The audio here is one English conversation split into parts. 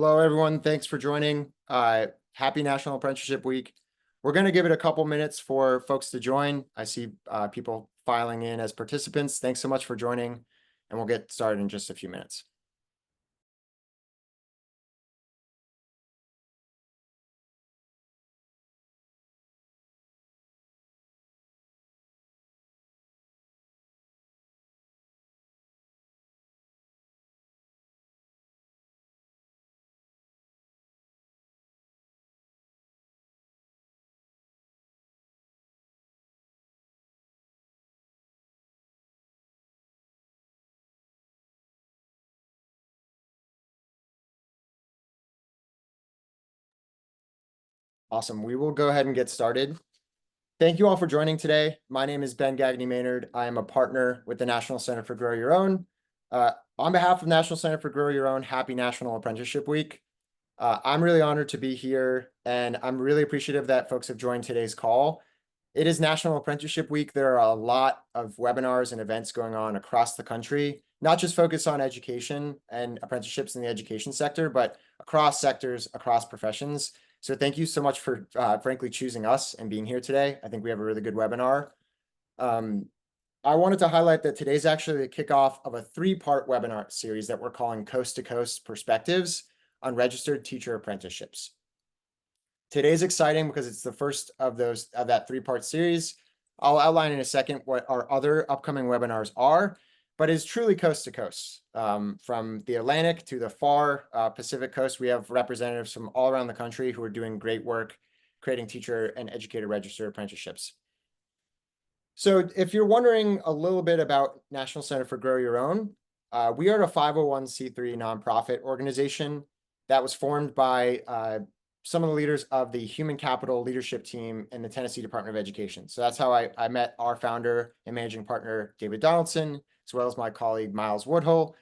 Hello, everyone. Thanks for joining. Happy National Apprenticeship Week. We're going to give it a couple minutes for folks to join. I see people filing in as participants. Thanks so much for joining, and we'll get started in just a few minutes. Awesome. We will go ahead and get started. Thank you all for joining today. My name is Ben Gagne-Maynard. I am a partner with the National Center for Grow Your Own. On behalf of National Center for Grow Your Own, happy National Apprenticeship Week. I'm really honored to be here, and I'm really appreciative that folks have joined today's call. It is National Apprenticeship Week. There are a lot of webinars and events going on across the country, not just focused on education and apprenticeships in the education sector, but across sectors, across professions. So thank you so much for frankly choosing us and being here today. I think we have a really good webinar. I wanted to highlight that today's actually the kickoff of a three-part webinar series that we're calling Coast to Coast Perspectives on Registered Teacher Apprenticeships. Today's exciting because it's the first of that three-part series. I'll outline in a second what our other upcoming webinars are, but it's truly coast to coast. From the Atlantic to the far Pacific coast, we have representatives from all around the country who are doing great work creating teacher and educator registered apprenticeships. So if you're wondering a little bit about National Center for Grow Your Own, we are a 501c3 nonprofit organization that was formed by some of the leaders of the human capital leadership team in the Tennessee Department of Education. So that's how I met our founder and managing partner, David Donaldson, as well as my colleague, Miles Woodhull.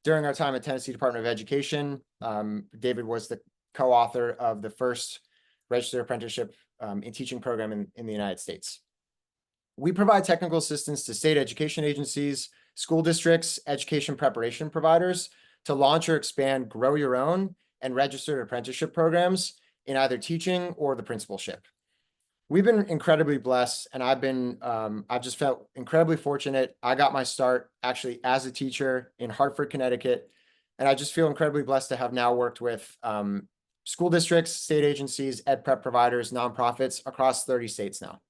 During our time at Tennessee Department of Education, David was the co-author of the first registered apprenticeship in teaching program in the United States. We provide technical assistance to state education agencies, school districts, education preparation providers to launch or expand Grow Your Own and registered apprenticeship programs in either teaching or the principalship. We've been incredibly blessed, and I've just felt incredibly fortunate. I got my start actually as a teacher in Hartford, Connecticut, and I just feel incredibly blessed to have now worked with school districts, state agencies, ed prep providers, nonprofits across 30 states now.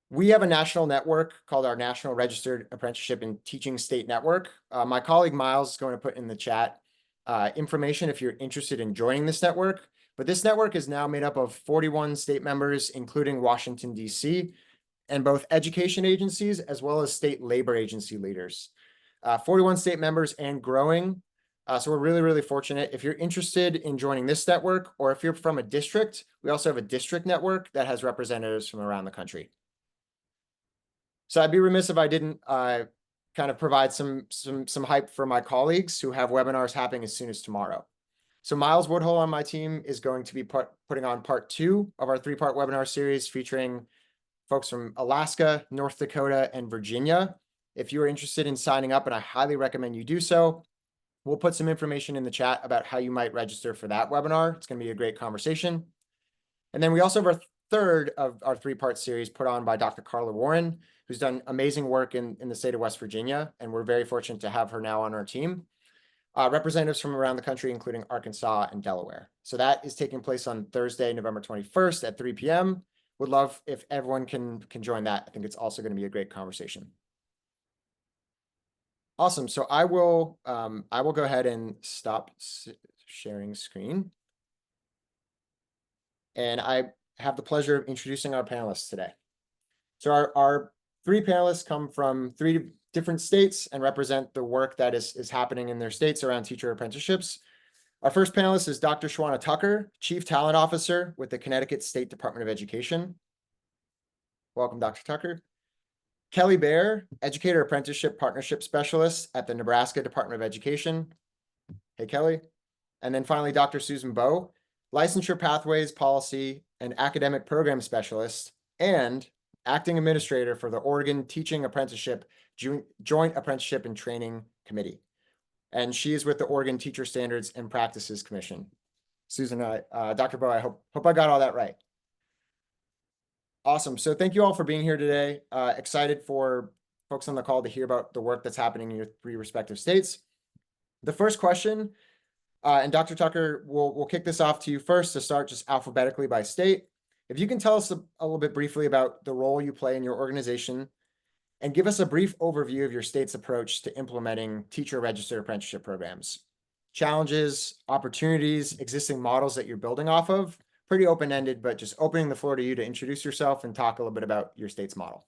We have a national network called our National Registered Apprenticeship and Teaching State Network. My colleague Miles is going to put in the chat information if you're interested in joining this network. But this network is now made up of 41 state members, including Washington, D.C., and both education agencies as well as state labor agency leaders. 41 state members and growing. So we're really, really fortunate. If you're interested in joining this network, or if you're from a district, we also have a district network that has representatives from around the country. So I'd be remiss if I didn't kind of provide some hype for my colleagues who have webinars happening as soon as tomorrow. So Miles Woodhull on my team is going to be putting on part 2 of our 3-part webinar series featuring folks from Alaska, North Dakota, and Virginia. If you are interested in signing up, and I highly recommend you do so, we'll put some information in the chat about how you might register for that webinar. It's going to be a great conversation. And then we also have our third of our 3-part series put on by Dr. Carla Warren, who's done amazing work in the state of West Virginia, and we're very fortunate to have her now on our team. Representatives from around the country, including Arkansas and Delaware. So that is taking place on Thursday, November 21st at 3 p.m. Would love if everyone can join that. I think it's also going to be a great conversation. Awesome. So I will go ahead and stop sharing screen. And I have the pleasure of introducing our panelists today. So our 3 panelists come from 3 different states and represent the work that is happening in their states around teacher apprenticeships. Our first panelist is Dr. Shawana Tucker, Chief Talent Officer with the Connecticut State Department of Education. Welcome, Dr. Tucker. Kelly Baer, Educator Apprenticeship Partnership Specialist at the Nebraska Department of Education. Hey, Kelly. And then finally, Dr. Susan Bowe, Licensure Pathways Policy and Academic Program Specialist and Acting Administrator for the Oregon Teaching Apprenticeship Joint Apprenticeship and Training Committee. and she is with the Oregon Teacher Standards and Practices Commission. Susan, Dr. Bowe, I hope I got all that right. Awesome. So thank you all for being here today. Excited for folks on the call to hear about the work that's happening in your 3 respective states. The first question, and Dr. Tucker, we'll kick this off to you first to start just alphabetically by state. If you can tell us a little bit briefly about the role you play in your organization and give us a brief overview of your state's approach to implementing teacher registered apprenticeship programs. Challenges, opportunities, existing models that you're building off of. Pretty open-ended, but just opening the floor to you to introduce yourself and talk a little bit about your state's model.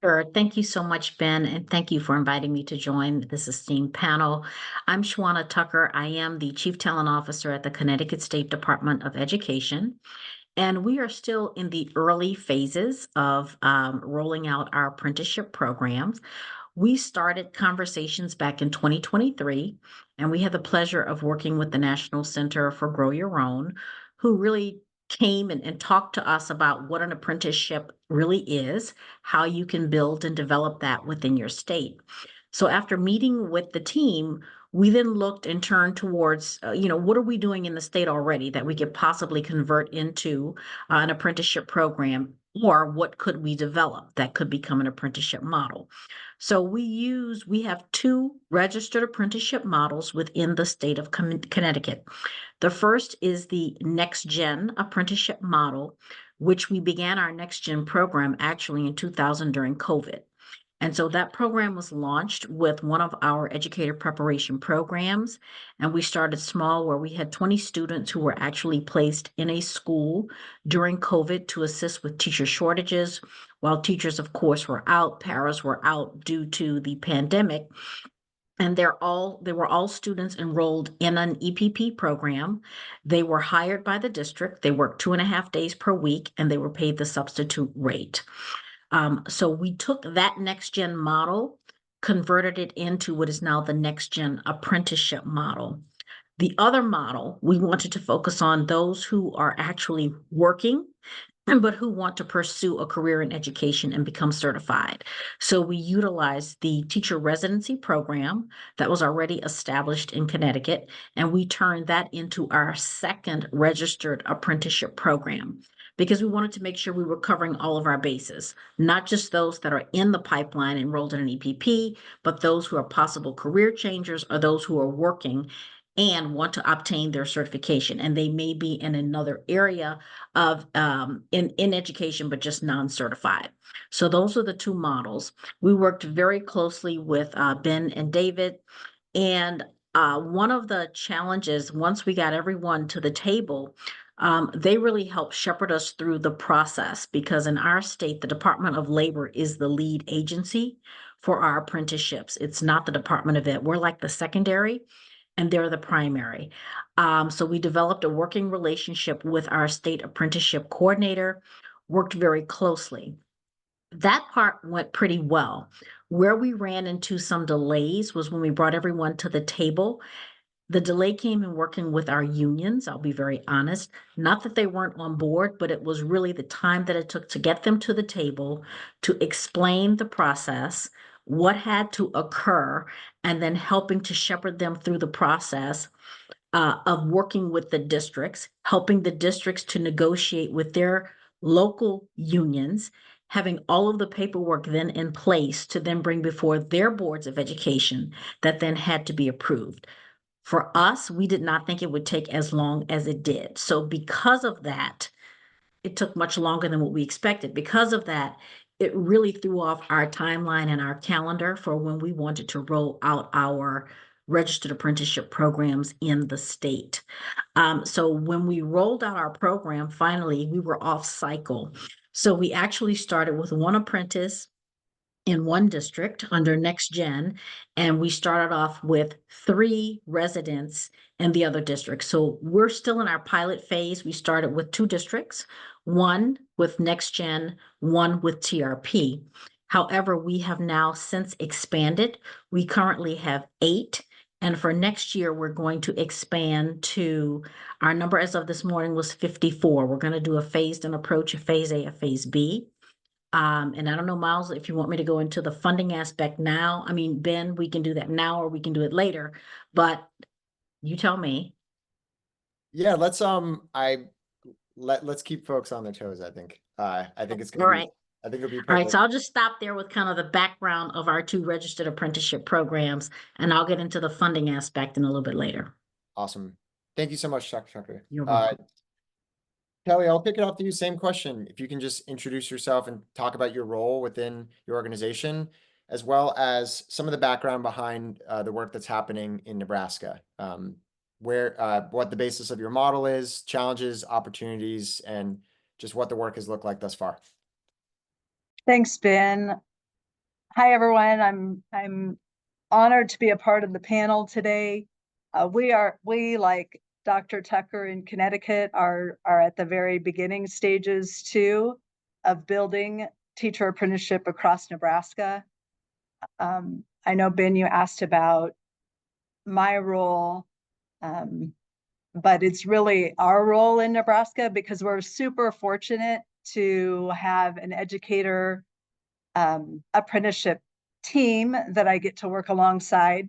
Sure. Thank you so much, Ben, and thank you for inviting me to join this esteemed panel. I'm Shawana Tucker. I am the Chief Talent Officer at the Connecticut State Department of Education, and we are still in the early phases of rolling out our apprenticeship programs. We started conversations back in 2023, and we had the pleasure of working with the National Center for Grow Your Own, who really came and talked to us about what an apprenticeship really is, how you can build and develop that within your state. So after meeting with the team, we then looked and turned towards, what are we doing in the state already that we could possibly convert into an apprenticeship program, or what could we develop that could become an apprenticeship model? So we have 2 registered apprenticeship models within the state of Connecticut. The first is the Next Gen apprenticeship model, which we began our Next Gen program actually in 2000 during COVID. And so that program was launched with one of our educator preparation programs. And we started small, where we had 20 students who were actually placed in a school during COVID to assist with teacher shortages. While teachers, of course, were out, paras were out due to the pandemic. And they were all students enrolled in an EPP program. They were hired by the district. They worked 2.5 days per week, and they were paid the substitute rate. So we took that Next Gen model, converted it into what is now the Next Gen apprenticeship model. The other model, we wanted to focus on those who are actually working, but who want to pursue a career in education and become certified. So we utilized the teacher residency program that was already established in Connecticut, and we turned that into our second registered apprenticeship program, because we wanted to make sure we were covering all of our bases, not just those that are in the pipeline enrolled in an EPP, but those who are possible career changers or those who are working and want to obtain their certification. And they may be in another area of in education, but just non-certified. So those are the 2 models. We worked very closely with Ben and David. And one of the challenges, once we got everyone to the table, they really helped shepherd us through the process, because in our state, the Department of Labor is the lead agency for our apprenticeships. It's not the Department of Ed. We're like the secondary, and they're the primary. So we developed a working relationship with our state apprenticeship coordinator, worked very closely. That part went pretty well. Where we ran into some delays was when we brought everyone to the table. The delay came in working with our unions, I'll be very honest. Not that they weren't on board, but it was really the time that it took to get them to the table, to explain the process, what had to occur, and then helping to shepherd them through the process of working with the districts, helping the districts to negotiate with their local unions, having all of the paperwork then in place to then bring before their boards of education that then had to be approved. For us, we did not think it would take as long as it did. So because of that, it took much longer than what we expected. Because of that, it really threw off our timeline and our calendar for when we wanted to roll out our registered apprenticeship programs in the state. So when we rolled out our program, finally, we were off cycle. So we actually started with 1 apprentice in 1 district under Next Gen, and we started off with 3 residents in the other district. So we're still in our pilot phase. We started with 2 districts, 1 with Next Gen, 1 with TRP. However, we have now since expanded. We currently have 8. And for next year, we're going to expand to, our number as of this morning was 54. We're going to do a phased in approach, a phase A, a phase B. And I don't know, Miles, if you want me to go into the funding aspect now. I mean, Ben, we can do that now or we can do it later, but you tell me. Yeah, let's keep folks on their toes, I think. I think it's All gonna be right. I think it'll be All right. perfect. So I'll just stop there with kind of the background of our two registered apprenticeship programs, and I'll get into the funding aspect in a little bit later. Awesome. Thank you so much, Dr. Tucker. You're welcome. Kelly, I'll kick it off to you. Same question. If you can just introduce yourself and talk about your role within your organization, as well as some of the background behind the work that's happening in Nebraska. What the basis of your model is, challenges, opportunities, and just what the work has looked like thus far. Thanks, Ben. Hi, everyone. I'm honored to be a part of the panel today. We like Dr. Tucker in Connecticut are at the very beginning stages too of building teacher apprenticeship across Nebraska. I know, Ben, you asked about my role, but it's really our role in Nebraska because we're super fortunate to have an educator apprenticeship team that I get to work alongside.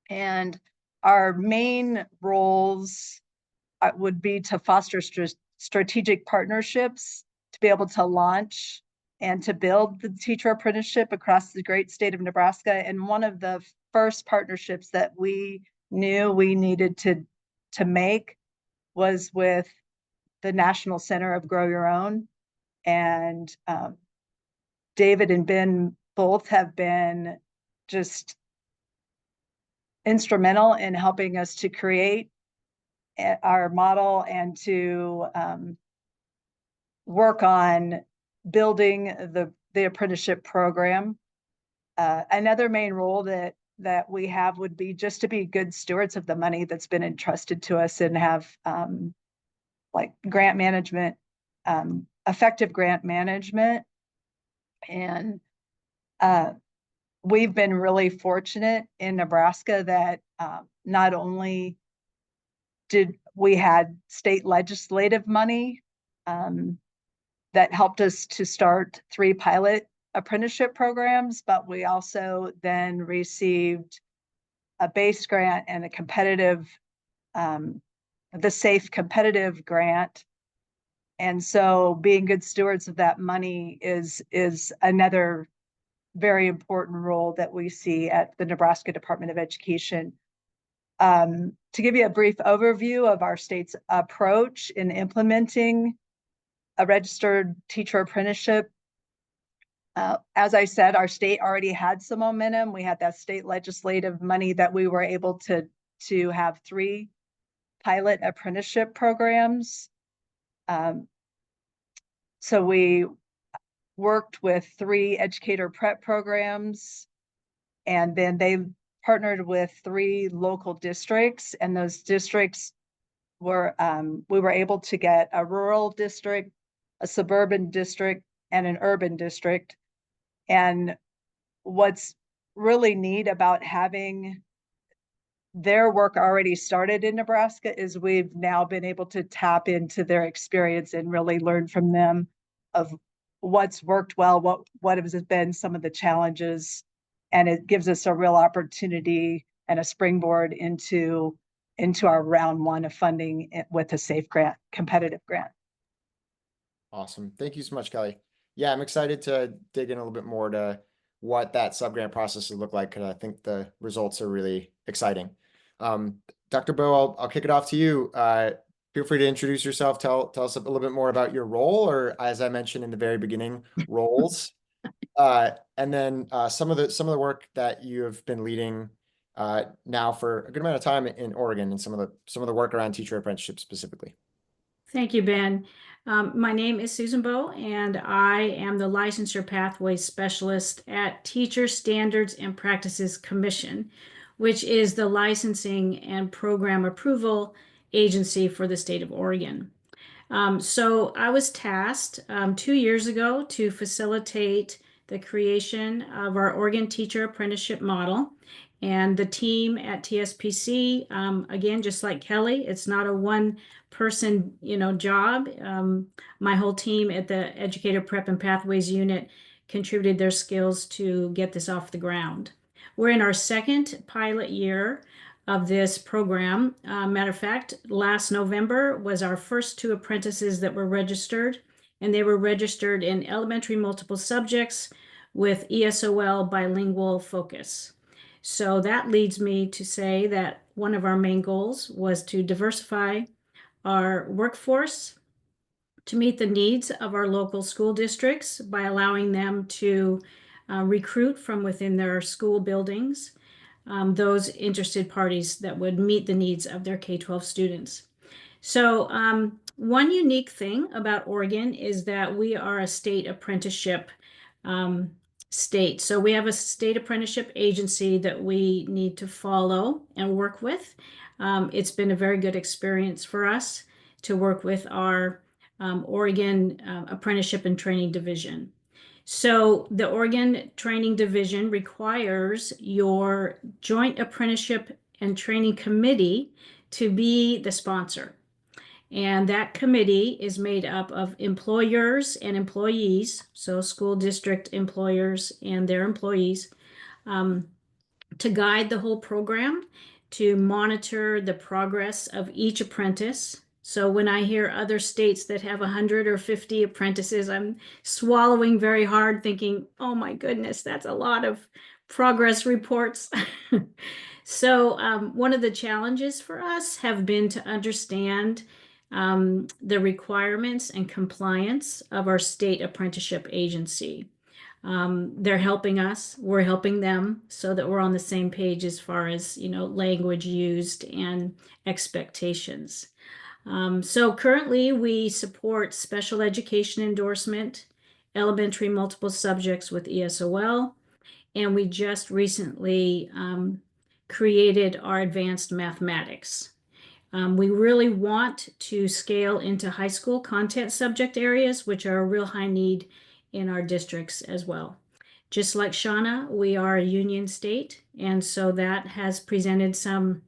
And our main roles would be to foster strategic partnerships to be able to launch and to build the teacher apprenticeship across the great state of Nebraska. And one of the first partnerships that we knew we needed to make was with the National Center of Grow Your Own. And David and Ben both have been just instrumental in helping us to create our model and to work on building the apprenticeship program. Another main role that we have would be just to be good stewards of the money that's been entrusted to us and have like grant management, effective grant management. And we've been really fortunate in Nebraska that not only did we had state legislative money that helped us to start 3 pilot apprenticeship programs, but we also then received a base grant and a competitive, the SAFE competitive grant. And so being good stewards of that money is another very important role that we see at the Nebraska Department of Education. To give you a brief overview of our state's approach in implementing a registered teacher apprenticeship, as I said, our state already had some momentum. We had that state legislative money that we were able to have 3 pilot apprenticeship programs. So we worked with 3 educator prep programs, and then they partnered with 3 local districts, and those districts were, we were able to get a rural district, a suburban district, and an urban district. And what's really neat about having their work already started in Nebraska is we've now been able to tap into their experience and really learn from them of what's worked well, what has been some of the challenges, and it gives us a real opportunity and a springboard into our round 1 of funding with a SAFE grant, competitive grant. Awesome. Thank you so much, Kelly. Yeah, I'm excited to dig in a little bit more to what that sub-grant process will look like, because I think the results are really exciting. Dr. Bo, I'll kick it off to you. Feel free to introduce yourself. Tell us a little bit more about your role, or as I mentioned in the very beginning, roles. And then some of the work that you have been leading now for a good amount of time in Oregon, and some of the work around teacher apprenticeship specifically. Thank you, Ben. My name is Susan Bowe, and I am the Licensure Pathways Specialist at Teacher Standards and Practices Commission, which is the licensing and program approval agency for the state of Oregon. So I was tasked 2 years ago to facilitate the creation of our Oregon Teacher Apprenticeship Model. And the team at TSPC, again, just like Kelly, it's not a one-person, job. My whole team at the Educator Prep and Pathways unit contributed their skills to get this off the ground. We're in our second pilot year of this program. Matter of fact, last November was our first 2 apprentices that were registered, and they were registered in elementary multiple subjects with ESOL bilingual focus. So that leads me to say that one of our main goals was to diversify our workforce to meet the needs of our local school districts by allowing them to recruit from within their school buildings those interested parties that would meet the needs of their K-12 students. So one unique thing about Oregon is that we are a state apprenticeship state. So we have a state apprenticeship agency that we need to follow and work with. It's been a very good experience for us to work with our Oregon Apprenticeship and Training Division. So the Oregon Training Division requires your Joint Apprenticeship and Training Committee to be the sponsor. And that committee is made up of employers and employees, so school district employers and their employees, to guide the whole program, to monitor the progress of each apprentice. So when I hear other states that have 100 or 50 apprentices, I'm swallowing very hard thinking, oh my goodness, that's a lot of progress reports. So one of the challenges for us have been to understand the requirements and compliance of our state apprenticeship agency. They're helping us, we're helping them so that we're on the same page as far as, language used and expectations. So currently we support special education endorsement, elementary multiple subjects with ESOL, and we just recently created our advanced mathematics. We really want to scale into high school content subject areas, which are a real high need in our districts as well. Just like Shauna, we are a union state, and so that has presented some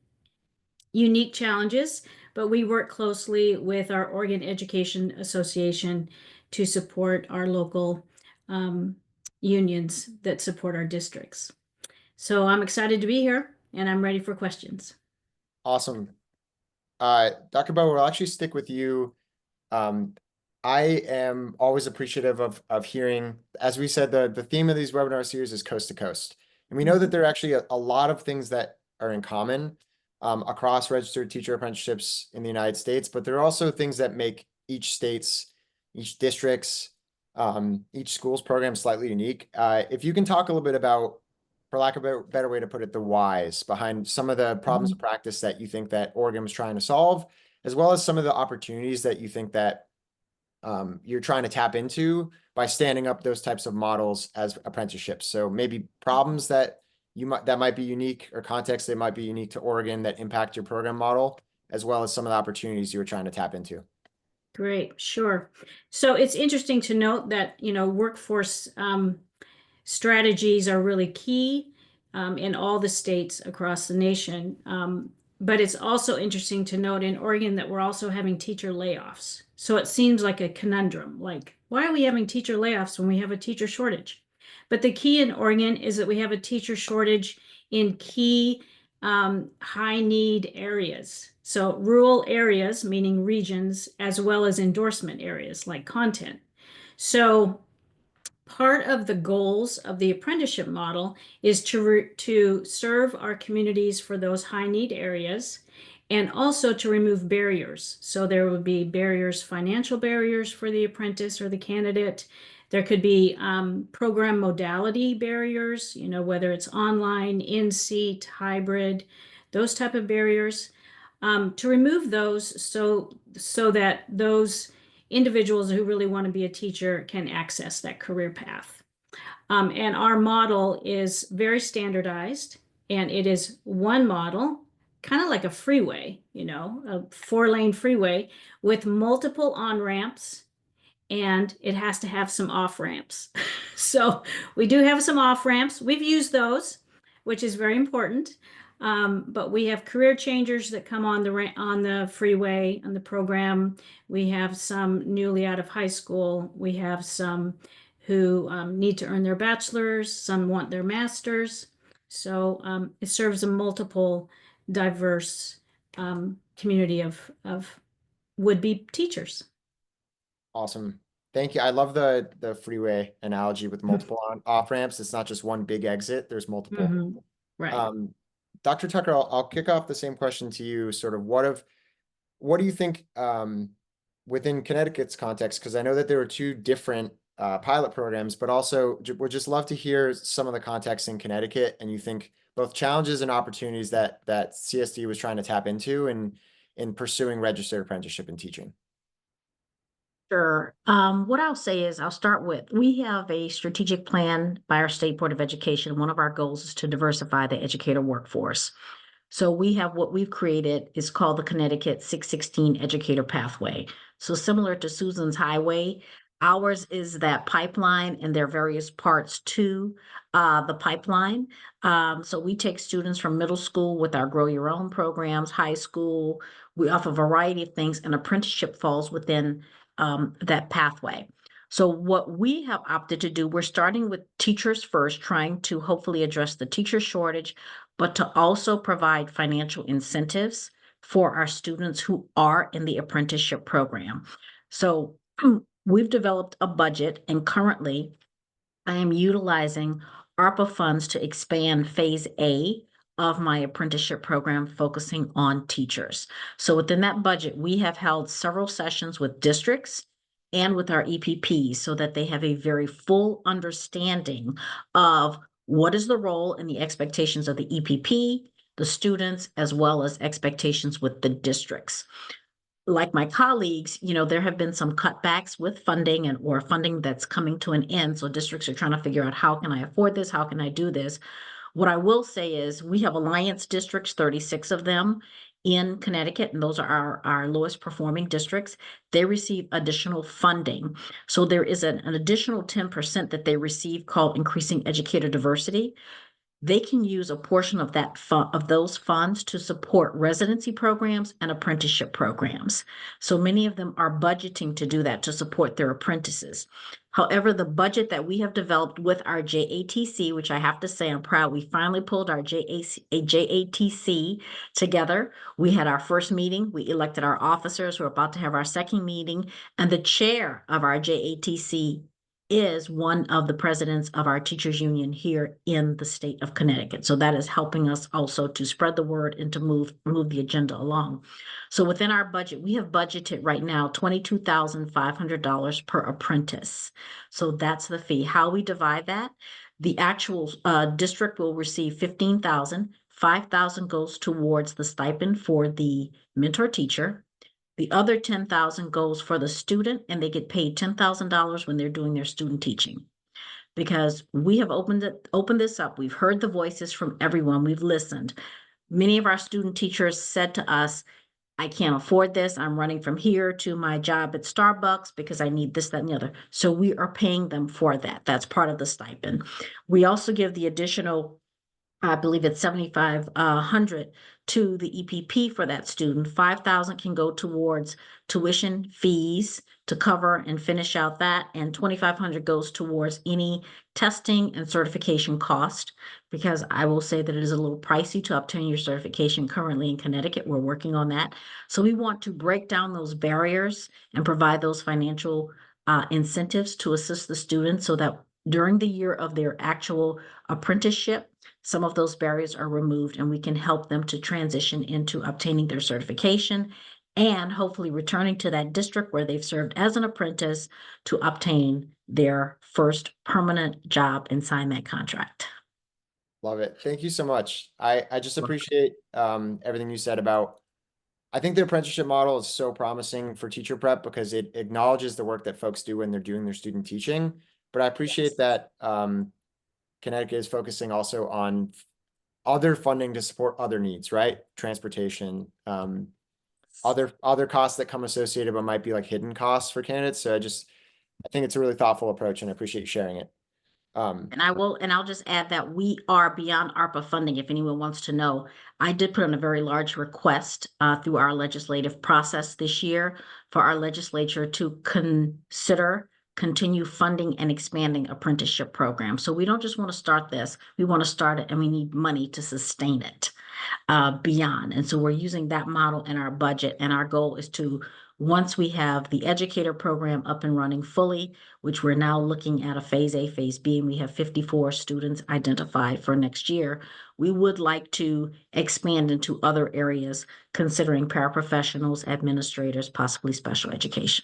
unique challenges, but we work closely with our Oregon Education Association to support our local unions that support our districts. So I'm excited to be here, and I'm ready for questions. Awesome. Dr. Bowe, we'll actually stick with you. I am always appreciative of hearing, as we said, the theme of these webinar series is coast to coast. And we know that there are actually a lot of things that are in common across registered teacher apprenticeships in the United States, but there are also things that make each state's, each district's, each school's program slightly unique. If you can talk a little bit about, for lack of a better way to put it, the whys behind some of the problems of practice that you think that Oregon was trying to solve, as well as some of the opportunities that you think that you're trying to tap into by standing up those types of models as apprenticeships. So maybe problems that might be unique, or contexts that might be unique to Oregon that impact your program model, as well as some of the opportunities you were trying to tap into. Great, sure. So it's interesting to note that, workforce strategies are really key in all the states across the nation. But it's also interesting to note in Oregon that we're also having teacher layoffs. So it seems like a conundrum, like, why are we having teacher layoffs when we have a teacher shortage? But the key in Oregon is that we have a teacher shortage in key high need areas. So rural areas, meaning regions, as well as endorsement areas like content. So part of the goals of the apprenticeship model is to serve our communities for those high need areas, and also to remove barriers. So there would be barriers, financial barriers for the apprentice or the candidate. There could be program modality barriers, whether it's online, in-seat, hybrid, those type of barriers. To remove those so that those individuals who really want to be a teacher can access that career path. And our model is very standardized, and it is one model, kind of like a freeway, a 4-lane freeway with multiple on-ramps, and it has to have some off-ramps. So we do have some off-ramps. We've used those. which is very important. But we have career changers that come on the freeway on the program. We have some newly out of high school. We have some who need to earn their bachelor's. Some want their master's. So it serves a multiple, diverse community of would-be teachers. Awesome. Thank you. I love the freeway analogy with multiple off ramps. It's not just one big exit. There's multiple. Mhm. Right. Dr. Tucker, I'll kick off the same question to you. Sort of what do you think within Connecticut's context? Because I know that there were two different pilot programs, but also would just love to hear some of the context in Connecticut, and you think both challenges and opportunities that CSD was trying to tap into in pursuing registered apprenticeship in teaching. Sure. What I'll say is I'll start with, we have a strategic plan by our State Board of Education. One of our goals is to diversify the educator workforce. So we have what we've created is called the Connecticut 616 Educator Pathway. So similar to Susan's Highway, ours is that pipeline, and there are various parts to the pipeline. So we take students from middle school with our Grow Your Own programs, high school. We offer a variety of things, and apprenticeship falls within that pathway. So what we have opted to do, we're starting with teachers first, trying to hopefully address the teacher shortage, but to also provide financial incentives for our students who are in the apprenticeship program. So we've developed a budget, and currently I am utilizing ARPA funds to expand phase A of my apprenticeship program, focusing on teachers. So within that budget, we have held several sessions with districts and with our EPPs so that they have a very full understanding of what is the role and the expectations of the EPP, the students, as well as expectations with the districts. Like my colleagues, there have been some cutbacks with funding or funding that's coming to an end. So districts are trying to figure out, how can I afford this? How can I do this? What I will say is we have alliance districts, 36 of them in Connecticut, and those are our lowest performing districts. They receive additional funding. So there is an additional 10% that they receive called increasing educator diversity. They can use a portion of those funds to support residency programs and apprenticeship programs. So many of them are budgeting to do that to support their apprentices. However, the budget that we have developed with our JATC, which I have to say I'm proud, we finally pulled our JATC together. We had our first meeting, we elected our officers, we're about to have our second meeting, and the chair of our JATC is one of the presidents of our teachers union here in the state of Connecticut. So that is helping us also to spread the word and to move the agenda along. So within our budget, we have budgeted right now $22,500 per apprentice. So that's the fee. How we divide that, the actual district will receive $15,000. $5,000 goes towards the stipend for the mentor teacher. The other $10,000 goes for the student, and they get paid $10,000 when they're doing their student teaching. Because we have opened this up. We've heard the voices from everyone. We've listened. Many of our student teachers said to us, I can't afford this. I'm running from here to my job at Starbucks because I need this, that, and the other. So we are paying them for that. That's part of the stipend. We also give the additional, I believe it's 7,500 to the EPP for that student. 5,000 can go towards tuition fees to cover and finish out that, and 2,500 goes towards any testing and certification cost, because I will say that it is a little pricey to obtain your certification currently in Connecticut. We're working on that. So we want to break down those barriers and provide those financial incentives to assist the students so that during the year of their actual apprenticeship, some of those barriers are removed, and we can help them to transition into obtaining their certification and hopefully returning to that district where they've served as an apprentice to obtain their first permanent job and sign that contract. Love it. Thank you so much. I just appreciate everything you said about, I think the apprenticeship model is so promising for teacher prep because it acknowledges the work that folks do when they're doing their student teaching. But I appreciate that Connecticut is focusing also on other funding to support other needs, right? Transportation, other costs that come associated, but might be like hidden costs for candidates. So I think it's a really thoughtful approach, and I appreciate you sharing it. And I'll just add that we are beyond ARPA funding, if anyone wants to know. I did put in a very large request through our legislative process this year for our legislature to continue funding and expanding apprenticeship programs. So we don't just want to start this, we want to start it and we need money to sustain it beyond. And so we're using that model in our budget, and our goal is to, once we have the educator program up and running fully, which we're now looking at a phase A, phase B, and we have 54 students identified for next year, we would like to expand into other areas, considering paraprofessionals, administrators, possibly special education.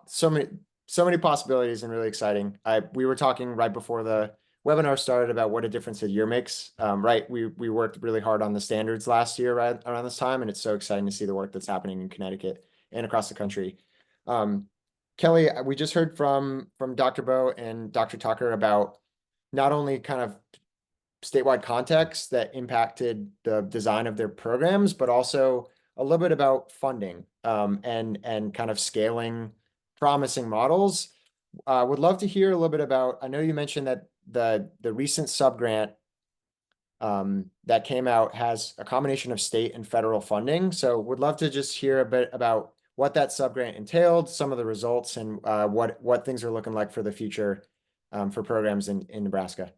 So many possibilities and really exciting. We were talking right before the webinar started about what a difference a year makes. Right, we worked really hard on the standards last year right around this time, and it's so exciting to see the work that's happening in Connecticut and across the country. Kelly, we just heard from Dr. Bowe and Dr. Tucker about not only kind of statewide context that impacted the design of their programs, but also a little bit about funding and kind of scaling promising models. Would love to hear a little bit about, I know you mentioned that the recent subgrant that came out has a combination of state and federal funding. So would love to just hear a bit about what that subgrant entailed, some of the results, and what things are looking like for the future for programs in Nebraska.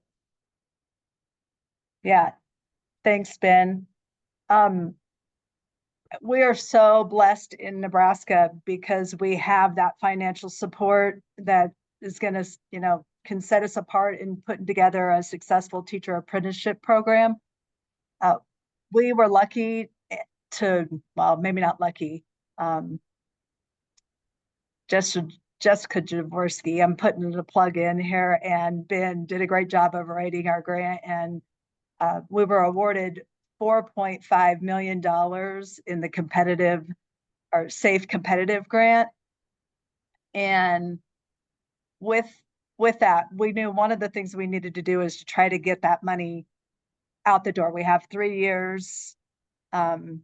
Yeah, thanks, Ben. We are so blessed in Nebraska because we have that financial support that is going to, can set us apart in putting together a successful teacher apprenticeship program. We were lucky well, maybe not lucky. Jessica Jaworski, I'm putting a plug in here, and Ben did a great job of writing our grant, and we were awarded $4.5 million in the competitive or safe competitive grant. And with that, we knew one of the things we needed to do is to try to get that money out the door. We have 3 years to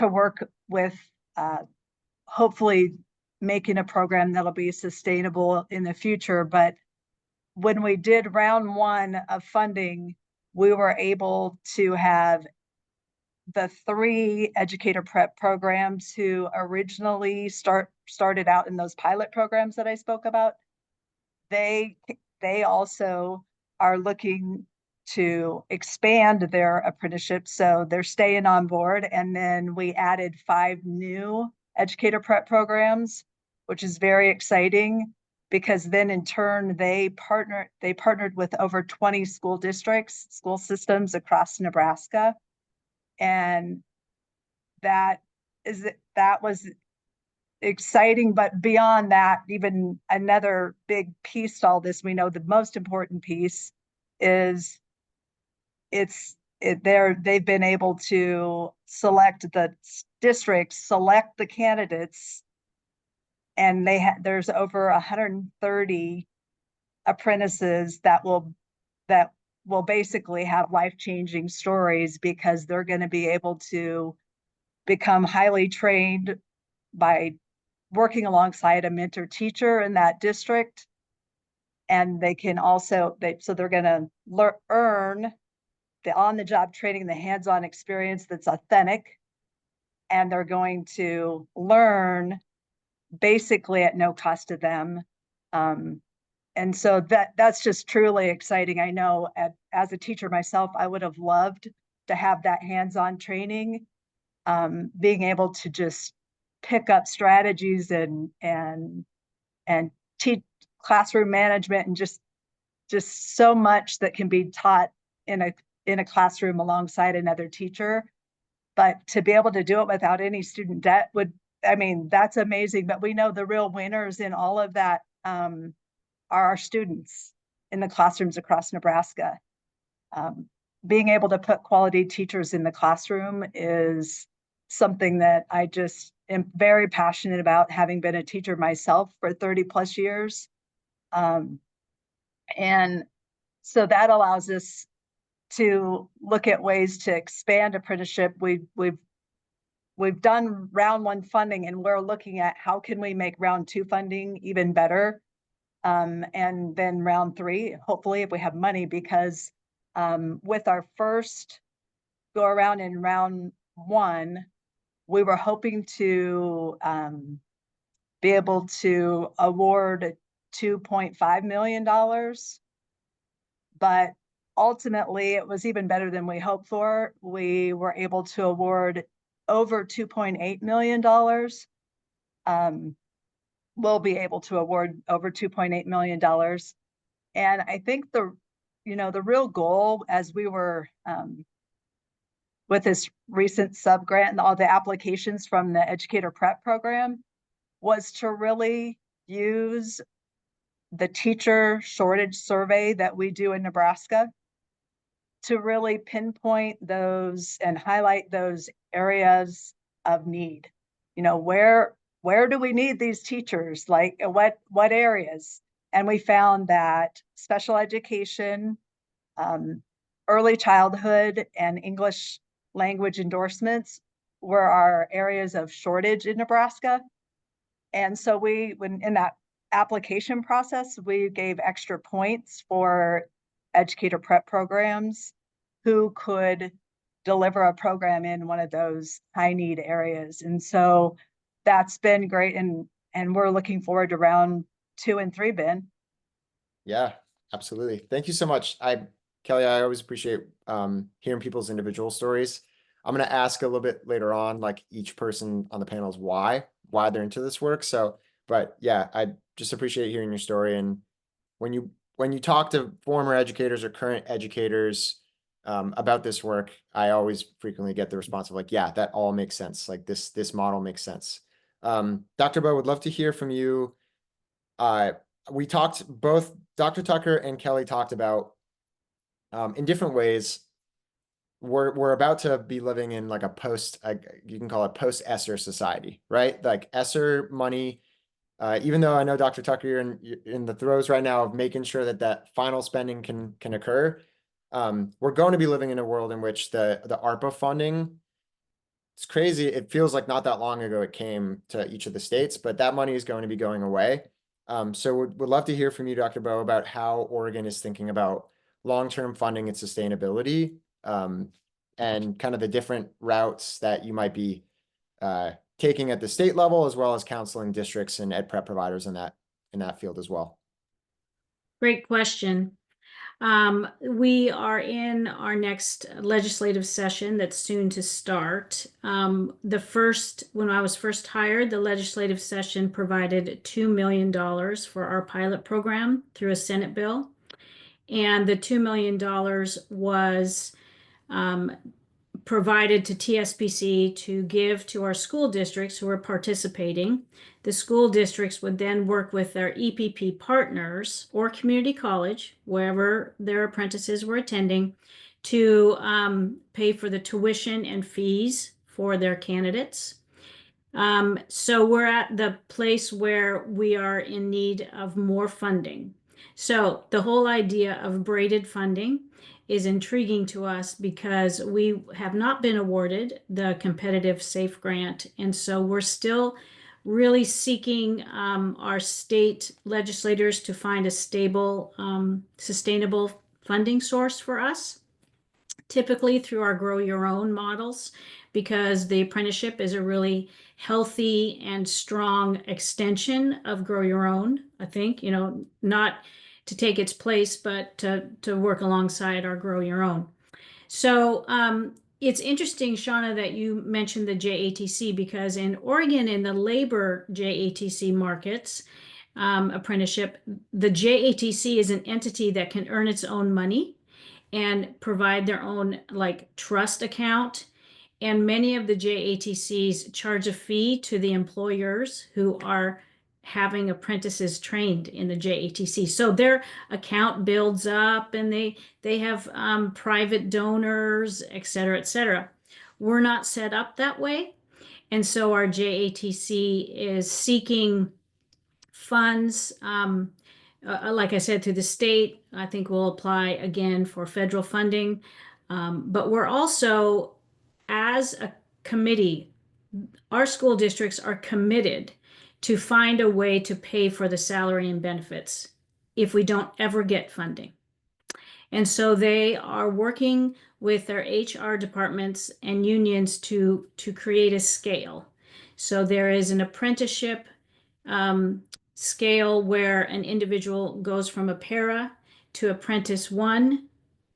work with, hopefully making a program that'll be sustainable in the future. But when we did round 1 of funding, we were able to have the 3 educator prep programs who originally started out in those pilot programs that I spoke about. They also are looking to expand their apprenticeship, so they're staying on board. And then we added 5 new educator prep programs, which is very exciting, because then in turn they partnered with over 20 school systems across Nebraska. And that was exciting. But beyond that, even another big piece to all this, we know the most important piece is they've been able to select the candidates, and there's over 130 apprentices that will basically have life-changing stories, because they're going to be able to become highly trained by working alongside a mentor teacher in that district. And they can also, so they're going to earn the on-the-job training, the hands-on experience that's authentic, and they're going to learn basically at no cost to them. And so that's just truly exciting. I know as a teacher myself, I would have loved to have that hands-on training, being able to just pick up strategies and teach classroom management, and just so much that can be taught in a classroom alongside another teacher. But to be able to do it without any student debt that's amazing. But we know the real winners in all of that are our students in the classrooms across Nebraska. Being able to put quality teachers in the classroom is something that I just am very passionate about, having been a teacher myself for 30 plus years. And so that allows us to look at ways to expand apprenticeship. We've done round 1 funding, and we're looking at how can we make round 2 funding even better. And then round 3, hopefully, if we have money, because with our first go around in round 1, we were hoping to be able to award $2.5 million, but ultimately it was even better than we hoped for. We were able to award over $2.8 million. We'll be able to award over $2.8 million. And I think the real goal, as we were with this recent sub-grant and all the applications from the Educator Prep program, was to really use the teacher shortage survey that we do in Nebraska to really pinpoint those and highlight those areas of need. Where do we need these teachers? Like what areas? And we found that special education, early childhood, and English language endorsements were our areas of shortage in Nebraska. And so when in that application process, we gave extra points for educator prep programs who could deliver a program in one of those high need areas. And so that's been great. And we're looking forward to round 2 and 3, Ben. Yeah, absolutely. Thank you so much. Kelly, I always appreciate hearing people's individual stories. I'm going to ask a little bit later on, like each person on the panel's why they're into this work. So, but yeah, I just appreciate hearing your story. And when you talk to former educators or current educators about this work, I always frequently get the response of like, yeah, that all makes sense. Like this model makes sense. Dr. Bo, would love to hear from you. We talked, both Dr. Tucker and Kelly talked about in different ways. We're about to be living in like you can call it post-ESSER society, right? Like ESSER money, even though I know Dr. Tucker, you're in the throes right now of making sure that final spending can occur. We're going to be living in a world in which the ARPA funding, it's crazy. It feels like not that long ago it came to each of the states, but that money is going to be going away. So would love to hear from you, Dr. Bo, about how Oregon is thinking about long-term funding and sustainability, and kind of the different routes that you might be taking at the state level, as well as counseling districts and ed prep providers in that field as well. Great question. We are in our next legislative session that's soon to start. When I was first hired, the legislative session provided $2 million for our pilot program through a Senate bill. And the $2 million was provided to TSPC to give to our school districts who are participating. The school districts would then work with their EPP partners or community college, wherever their apprentices were attending, to pay for the tuition and fees for their candidates. So we're at the place where we are in need of more funding. So the whole idea of braided funding is intriguing to us because we have not been awarded the competitive SAFE grant. And so we're still really seeking our state legislators to find a stable, sustainable funding source for us, typically through our Grow Your Own models, because the apprenticeship is a really healthy and strong extension of Grow Your Own. I think, not to take its place, but to work alongside our Grow Your Own. So it's interesting, Shauna, that you mentioned the JATC, because in Oregon, in the labor JATC markets, apprenticeship, the JATC is an entity that can earn its own money and provide their own trust account. And many of the JATCs charge a fee to the employers who are having apprentices trained in the JATC. So their account builds up and they have private donors, et cetera, et cetera. We're not set up that way. And so our JATC is seeking funds, like I said, through the state. I think we'll apply again for federal funding. But we're also, as a committee, our school districts are committed to find a way to pay for the salary and benefits if we don't ever get funding. And so they are working with their HR departments and unions to create a scale. So there is an apprenticeship scale where an individual goes from a para to apprentice one,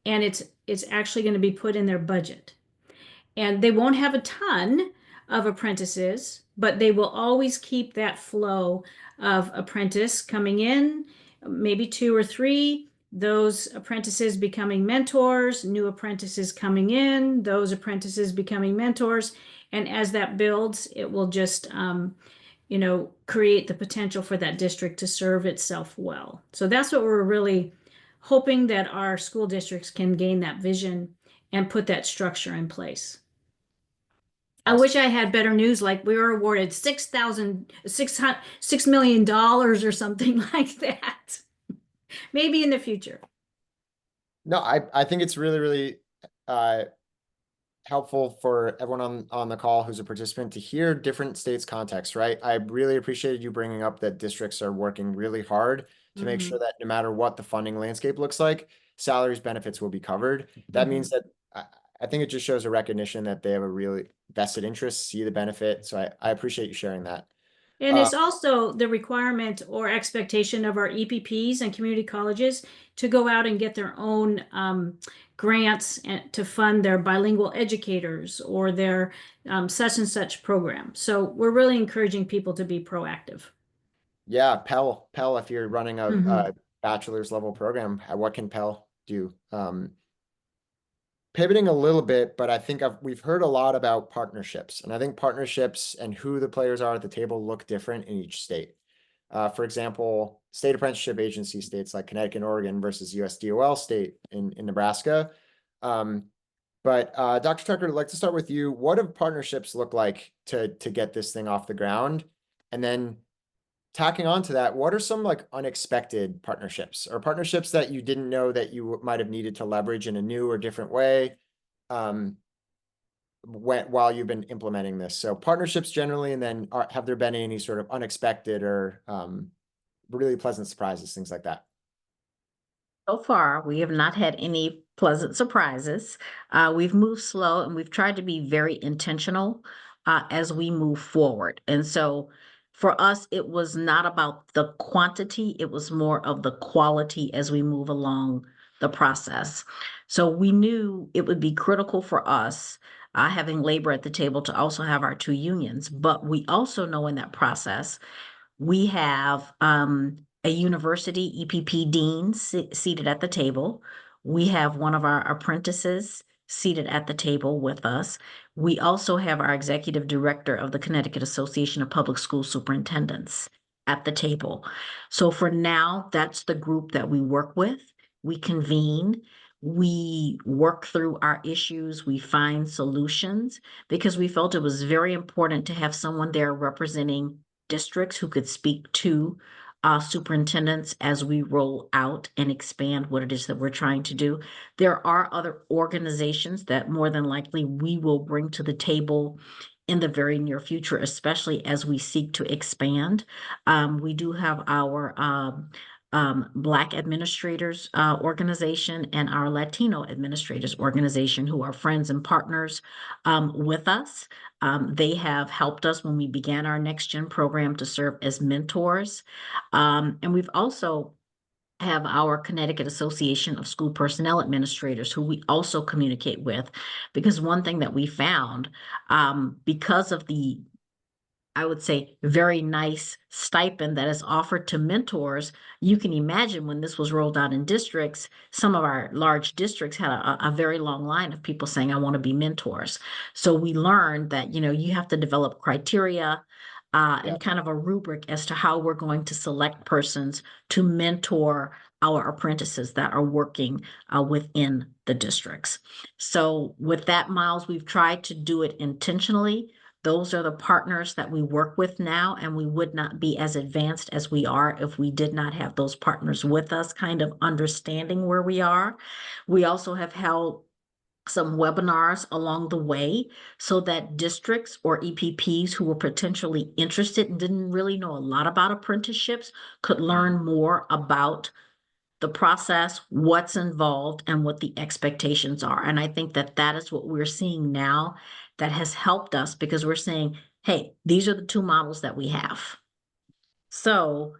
and it's actually going to be put in their budget. And they won't have a ton of apprentices, but they will always keep that flow of apprentice coming in, maybe 2 or 3, those apprentices becoming mentors, new apprentices coming in, those apprentices becoming mentors. And as that builds, it will just, create the potential for that district to serve itself well. So that's what we're really hoping, that our school districts can gain that vision and put that structure in place. I wish I had better news, like we were awarded $6 million or something like that. Maybe in the future. No, I think it's really, really helpful for everyone on the call who's a participant to hear different states' context, right? I really appreciated you bringing up that districts are working really hard to make sure that no matter what the funding landscape looks like, salaries, benefits will be covered. That means that I think it just shows a recognition that they have a really vested interest, see the benefit. So I appreciate you sharing that. And it's also the requirement or expectation of our EPPs and community colleges to go out and get their own grants to fund their bilingual educators or their such and such program. So we're really encouraging people to be proactive. Yeah, Pell, if you're running a bachelor's level program, what can Pell do? Pivoting a little bit, but I think we've heard a lot about partnerships, and I think partnerships and who the players are at the table look different in each state. For example, state apprenticeship agency states like Connecticut and Oregon versus USDOL state in Nebraska. But Dr. Tucker, I'd like to start with you. What do partnerships look like to get this thing off the ground? And then tacking on to that, what are some like unexpected partnerships or partnerships that you didn't know that you might have needed to leverage in a new or different way while you've been implementing this? So partnerships generally, and then have there been any sort of unexpected or really pleasant surprises, things like that? So far, we have not had any pleasant surprises. We've moved slow and we've tried to be very intentional as we move forward. And so for us, it was not about the quantity, it was more of the quality as we move along the process. So we knew it would be critical for us, having labor at the table, to also have our 2 unions. But we also know in that process, we have a university EPP dean seated at the table. We have one of our apprentices seated at the table with us. We also have our executive director of the Connecticut Association of Public School Superintendents at the table. So for now, that's the group that we work with. We convene, we work through our issues, we find solutions, because we felt it was very important to have someone there representing districts who could speak to superintendents as we roll out and expand what it is that we're trying to do. There are other organizations that more than likely we will bring to the table in the very near future, especially as we seek to expand. We do have our Black administrators organization and our Latino administrators organization, who are friends and partners with us. They have helped us when we began our Next Gen program to serve as mentors. And we've also have our Connecticut Association of School Personnel Administrators, who we also communicate with, because one thing that we found, because of the, I would say, very nice stipend that is offered to mentors, you can imagine when this was rolled out in districts, some of our large districts had a very long line of people saying, I want to be mentors. So we learned that, you have to develop criteria and kind of a rubric as to how we're going to select persons to mentor our apprentices that are working within the districts. So with that, Miles, we've tried to do it intentionally. Those are the partners that we work with now, and we would not be as advanced as we are if we did not have those partners with us, kind of understanding where we are. We also have held some webinars along the way so that districts or EPPs who were potentially interested and didn't really know a lot about apprenticeships could learn more about the process, what's involved, and what the expectations are. And I think that that is what we're seeing now that has helped us, because we're saying, hey, these are the two models that we have. So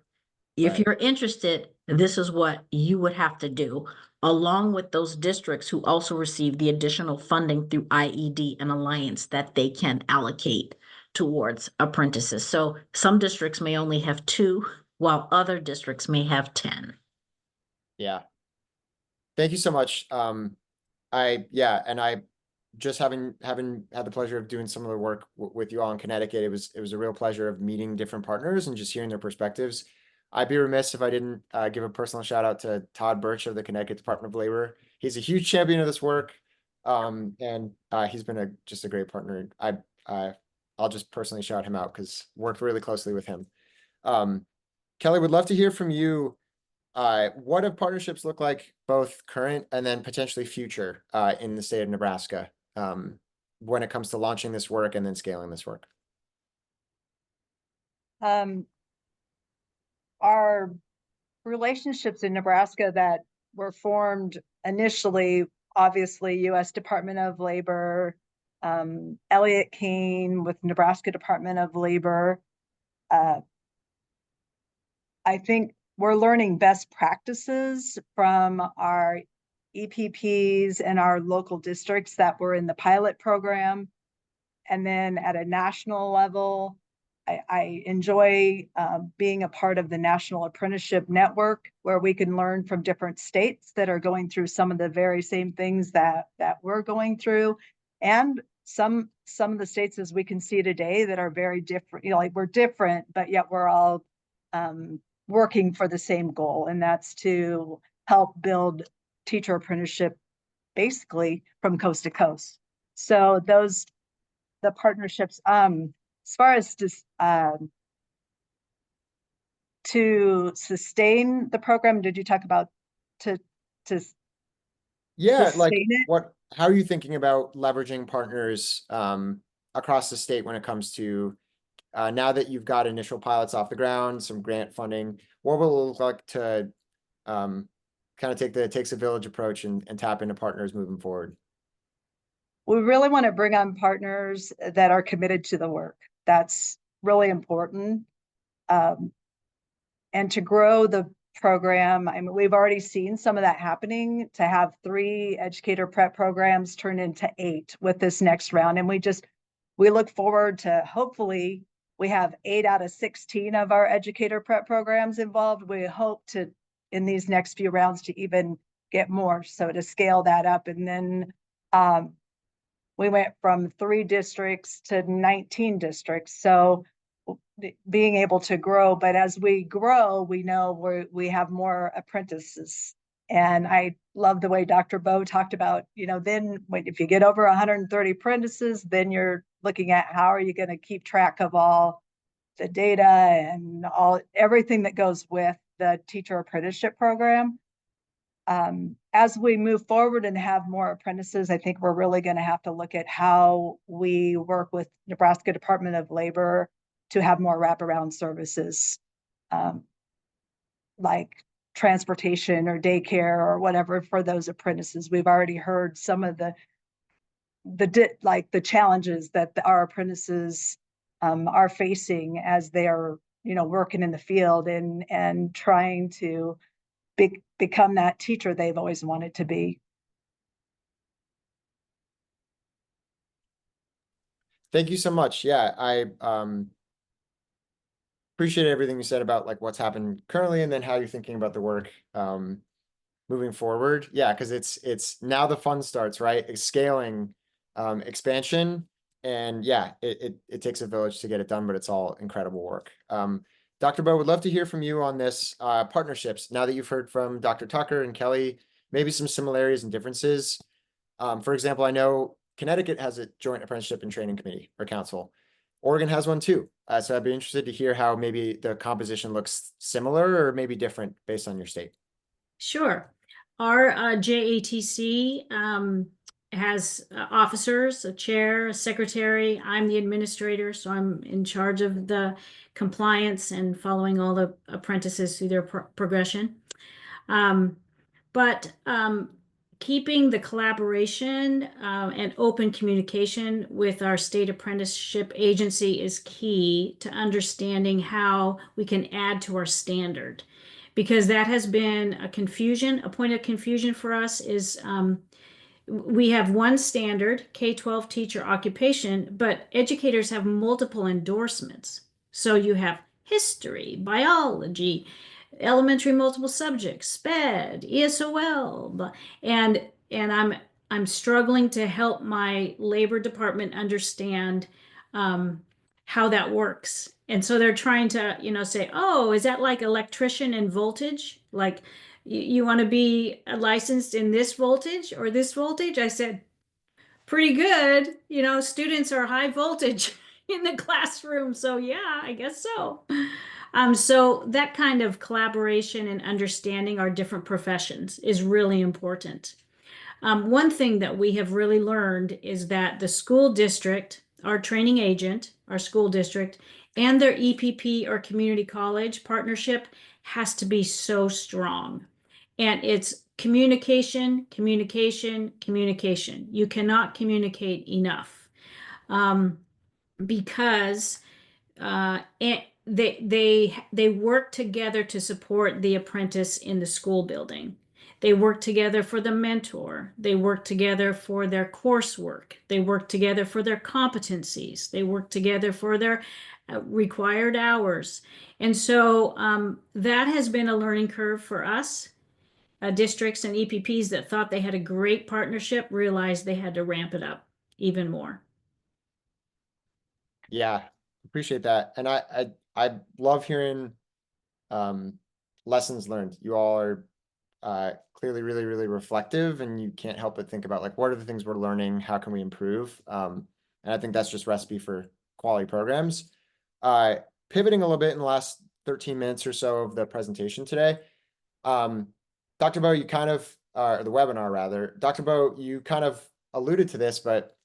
if Right. you're interested, this is what you would have to do, along with those districts who also receive the additional funding through IED and Alliance that they can allocate towards apprentices. So some districts may only have 2, while other districts may have 10. Yeah. Thank you so much. And I just having had the pleasure of doing similar work with you all in Connecticut, it was a real pleasure of meeting different partners and just hearing their perspectives. I'd be remiss if I didn't give a personal shout out to Todd Birch of the Connecticut Department of Labor. He's a huge champion of this work, and he's been just a great partner. I'll just personally shout him out because worked really closely with him. Kelly, would love to hear from you. What do partnerships look like, both current and then potentially future, in the state of Nebraska, when it comes to launching this work and then scaling this work? Our relationships in Nebraska that were formed initially, obviously, U.S. Department of Labor, Elliott Kane with Nebraska Department of Labor. I think we're learning best practices from our EPPs and our local districts that were in the pilot program. And then at a national level, I enjoy being a part of the National Apprenticeship Network, where we can learn from different states that are going through some of the very same things that we're going through. And some of the states, as we can see today, that are very different, like we're different, but yet we're all working for the same goal, and that's to help build teacher apprenticeship basically from coast to coast. So the partnerships, as far as just to sustain the program, did you talk about to Yeah, like sustain it? how are you thinking about leveraging partners across the state when it comes to now that you've got initial pilots off the ground, some grant funding, what will it look like to kind of take the takes a village approach and tap into partners moving forward? We really want to bring on partners that are committed to the work. That's really important. And to grow the program, I mean, we've already seen some of that happening, to have 3 educator prep programs turn into 8 with this next round. And we look forward to, hopefully we have 8 out of 16 of our educator prep programs involved. We hope to, in these next few rounds, to even get more. So to scale that up. And then we went from 3 districts to 19 districts. So being able to grow, but as we grow, we know we have more apprentices. And I love the way Dr. Bo talked about, then if you get over 130 apprentices, then you're looking at how are you going to keep track of all the data and everything that goes with the teacher apprenticeship program. As we move forward and have more apprentices, I think we're really going to have to look at how we work with Nebraska Department of Labor to have more wraparound services, like transportation or daycare or whatever for those apprentices. We've already heard some of the challenges that our apprentices are facing as they are, working in the field and trying to become that teacher they've always wanted to be. Thank you so much. Yeah, I appreciate everything you said about like what's happened currently and then how you're thinking about the work moving forward. Yeah, because it's now the fun starts, right? It's scaling, expansion, and yeah, it takes a village to get it done, but it's all incredible work. Dr. Bo, would love to hear from you on this partnerships. Now that you've heard from Dr. Tucker and Kelly, maybe some similarities and differences. For example, I know Connecticut has a joint apprenticeship and training committee or council. Oregon has one too. So I'd be interested to hear how maybe the composition looks similar or maybe different based on your state. Sure. Our JATC has officers, a chair, a secretary. I'm the administrator, so I'm in charge of the compliance and following all the apprentices through their progression. But keeping the collaboration and open communication with our state apprenticeship agency is key to understanding how we can add to our standard. Because that has been a point of confusion for us is we have one standard, K-12 teacher occupation, but educators have multiple endorsements. So you have history, biology, elementary multiple subjects, SPED, ESOL, and I'm struggling to help my labor department understand how that works. And so they're trying to, say, oh, is that like electrician and voltage? Like you want to be licensed in this voltage or this voltage? I said, pretty good. Students are high voltage in the classroom. So yeah, I guess so. So that kind of collaboration and understanding our different professions is really important. One thing that we have really learned is that the school district, our training agent, our school district, and their EPP or community college partnership has to be so strong. And it's communication, communication, communication. You cannot communicate enough because they work together to support the apprentice in the school building. They work together for the mentor. They work together for their coursework. They work together for their competencies. They work together for their required hours. And so that has been a learning curve for us. Districts and EPPs that thought they had a great partnership realized they had to ramp it up even more. Yeah, appreciate that. And I love hearing lessons learned. You all are clearly really, really reflective, and you can't help but think about like, what are the things we're learning? How can we improve? And I think that's just recipe for quality programs. Pivoting a little bit in the last 13 minutes or so of the presentation today, Dr. Bo, you kind of, or the webinar rather, Dr. Bo, you kind of alluded to this, but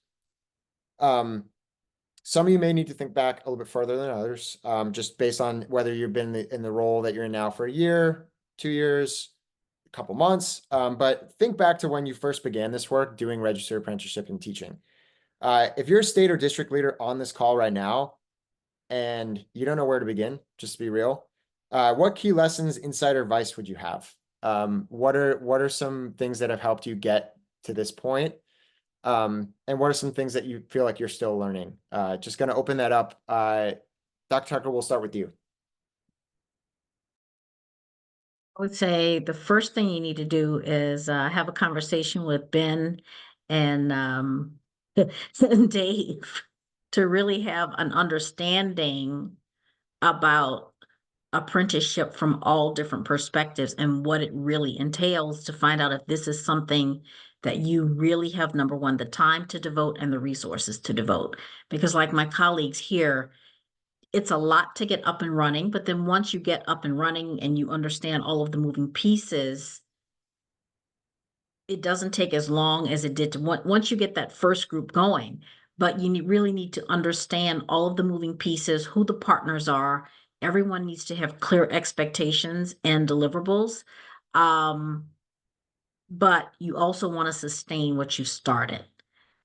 some of you may need to think back a little bit further than others, just based on whether you've been in the role that you're in now for a year, 2 years, a couple months. But think back to when you first began this work doing registered apprenticeship and teaching. If you're a state or district leader on this call right now, and you don't know where to begin, just to be real, what key lessons, insight, or advice would you have? What are some things that have helped you get to this point? And what are some things that you feel like you're still learning? Just going to open that up. Dr. Tucker, we'll start with you. I would say the first thing you need to do is have a conversation with Ben and Dave to really have an understanding about apprenticeship from all different perspectives and what it really entails, to find out if this is something that you really have, number one, the time to devote and the resources to devote. Because like my colleagues here, it's a lot to get up and running, but then once you get up and running and you understand all of the moving pieces, it doesn't take as long as it did to once you get that first group going. But you really need to understand all of the moving pieces, who the partners are. Everyone needs to have clear expectations and deliverables. But you also want to sustain what you started.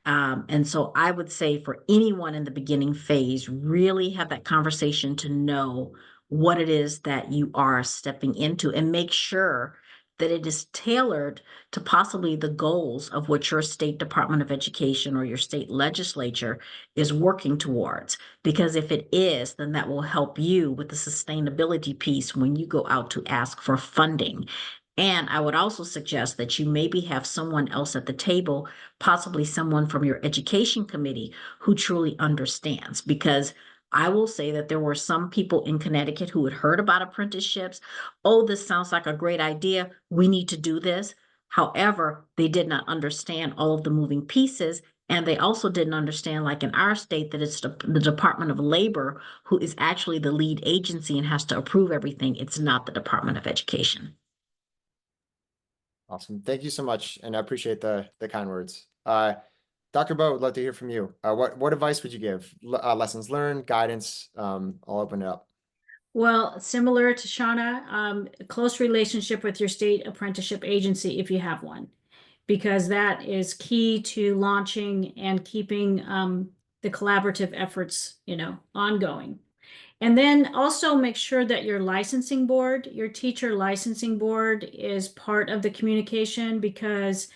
And so I would say for anyone in the beginning phase, really have that conversation to know what it is that you are stepping into, and make sure that it is tailored to possibly the goals of what your state Department of Education or your state legislature is working towards. Because if it is, then that will help you with the sustainability piece when you go out to ask for funding. And I would also suggest that you maybe have someone else at the table, possibly someone from your education committee who truly understands. Because I will say that there were some people in Connecticut who had heard about apprenticeships. Oh, this sounds like a great idea. We need to do this. However, they did not understand all of the moving pieces. And they also didn't understand, like in our state, that it's the Department of Labor who is actually the lead agency and has to approve everything. It's not the Department of Education. Awesome. Thank you so much. And I appreciate the kind words. Dr. Bo, would love to hear from you. What advice would you give? Lessons learned, guidance? I'll open it up. Well, similar to Shauna, a close relationship with your state apprenticeship agency if you have one, because that is key to launching and keeping the collaborative efforts, ongoing. And then also make sure that your licensing board, your teacher licensing board is part of the communication, because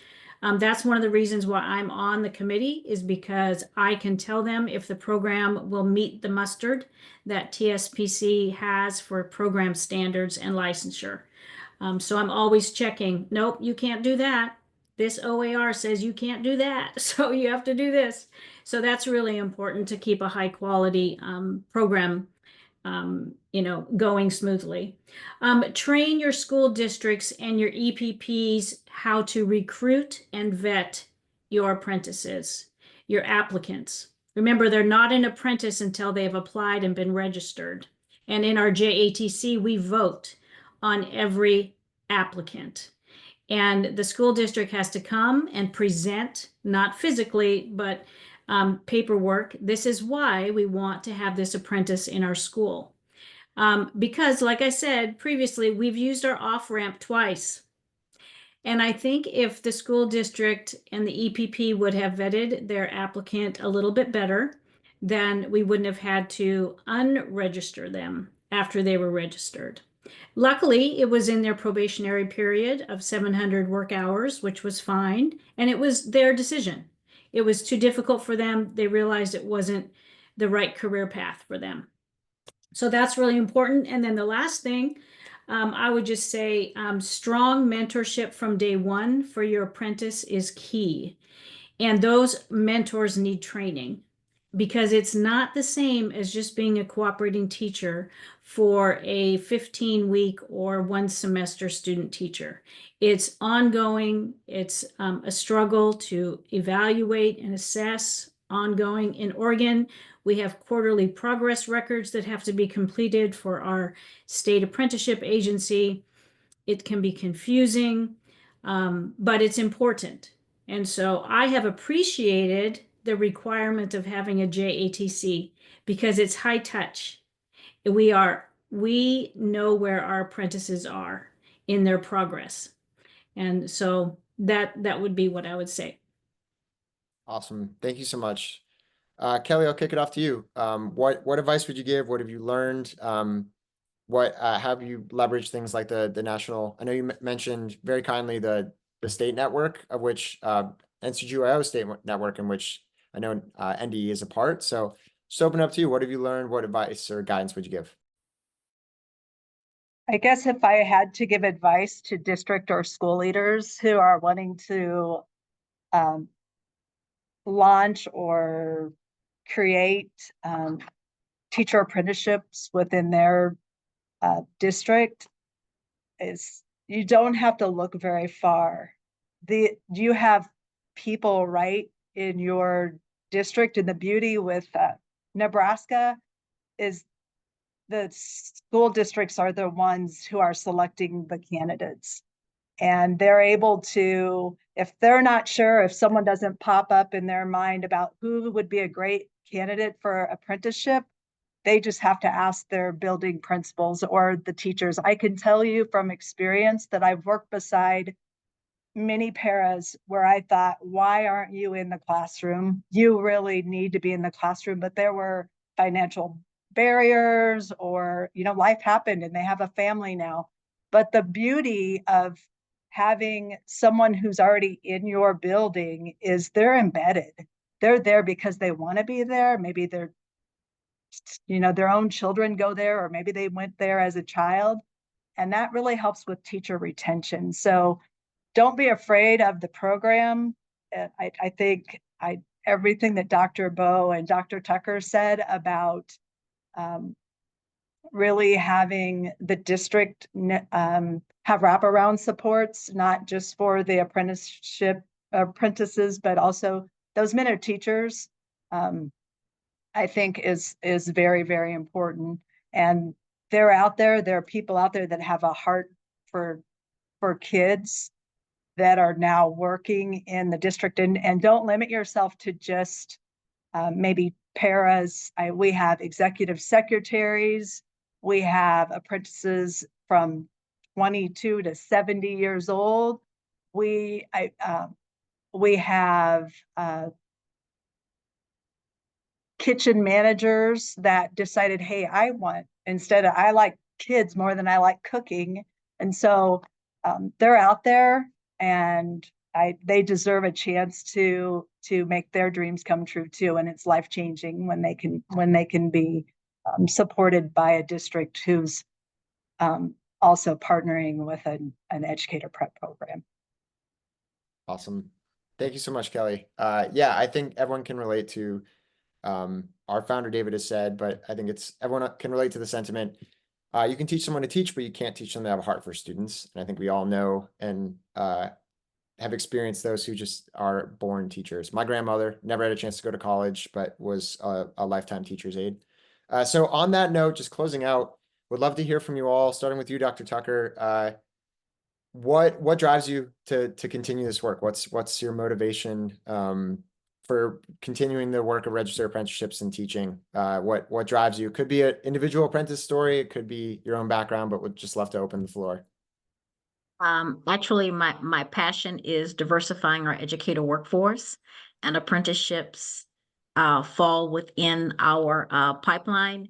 that's one of the reasons why I'm on the committee, is because I can tell them if the program will meet the mustard that TSPC has for program standards and licensure. So I'm always checking, nope, you can't do that. This OAR says you can't do that, so you have to do this. So that's really important to keep a high quality program going smoothly. Train your school districts and your EPPs how to recruit and vet your apprentices, your applicants. Remember, they're not an apprentice until they've applied and been registered. And in our JATC, we vote on every applicant. And the school district has to come and present, not physically, but paperwork. This is why we want to have this apprentice in our school. Because like I said previously, we've used our off-ramp twice. And I think if the school district and the EPP would have vetted their applicant a little bit better, then we wouldn't have had to unregister them after they were registered. Luckily, it was in their probationary period of 700 work hours, which was fine, and it was their decision. It was too difficult for them. They realized it wasn't the right career path for them. So that's really important. And then the last thing, I would just say strong mentorship from day one for your apprentice is key. And those mentors need training, because it's not the same as just being a cooperating teacher for a 15-week or one semester student teacher. It's ongoing. It's a struggle to evaluate and assess ongoing. In Oregon, we have quarterly progress records that have to be completed for our state apprenticeship agency. It can be confusing, but it's important. And so I have appreciated the requirement of having a JATC, because it's high touch. We know where our apprentices are in their progress. And so that would be what I would say. Awesome. Thank you so much. Kelly, I'll kick it off to you. What advice would you give? What have you learned? What have you leveraged things like the national? I know you mentioned very kindly the state network, of which NCGYO state network, in which I know NDE is a part. So just open up to you. What have you learned? What advice or guidance would you give? I guess if I had to give advice to district or school leaders who are wanting to launch or create teacher apprenticeships within their district, is you don't have to look very far. You have people right in your district, and the beauty with Nebraska is the school districts are the ones who are selecting the candidates, and they're able to, if they're not sure, if someone doesn't pop up in their mind about who would be a great candidate for apprenticeship, they just have to ask their building principals or the teachers. I can tell you from experience that I've worked beside many paras where I thought, why aren't you in the classroom? You really need to be in the classroom. But there were financial barriers, or, life happened and they have a family now. But the beauty of having someone who's already in your building is they're embedded. They're there because they want to be there. Maybe they're, their own children go there, or maybe they went there as a child. And that really helps with teacher retention. So don't be afraid of the program. I think everything that Dr. Bowe and Dr. Tucker said about really having the district have wraparound supports, not just for the apprentices, but also those men are teachers, I think is very, very important. And they're out there. There are people out there that have a heart for kids that are now working in the district, and don't limit yourself to just maybe paras. We have executive secretaries. We have apprentices from 22 to 70 years old. We have kitchen managers that decided, hey, I like kids more than I like cooking. And so they're out there, and they deserve a chance to make their dreams come true too. And it's life-changing when they can be supported by a district who's also partnering with an educator prep program. Awesome. Thank you so much, Kelly. Yeah, I think everyone can relate to our founder David has said, but I think everyone can relate to the sentiment. You can teach someone to teach, but you can't teach them to have a heart for students. And I think we all know and have experienced those who just are born teachers. My grandmother never had a chance to go to college, but was a lifetime teacher's aide. So on that note, just closing out, would love to hear from you all, starting with you, Dr. Tucker. What drives you to continue this work? What's your motivation for continuing the work of registered apprenticeships and teaching? What drives you? Could be an individual apprentice story, it could be your own background, but would just love to open the floor. Actually, my passion is diversifying our educator workforce, and apprenticeships fall within our pipeline.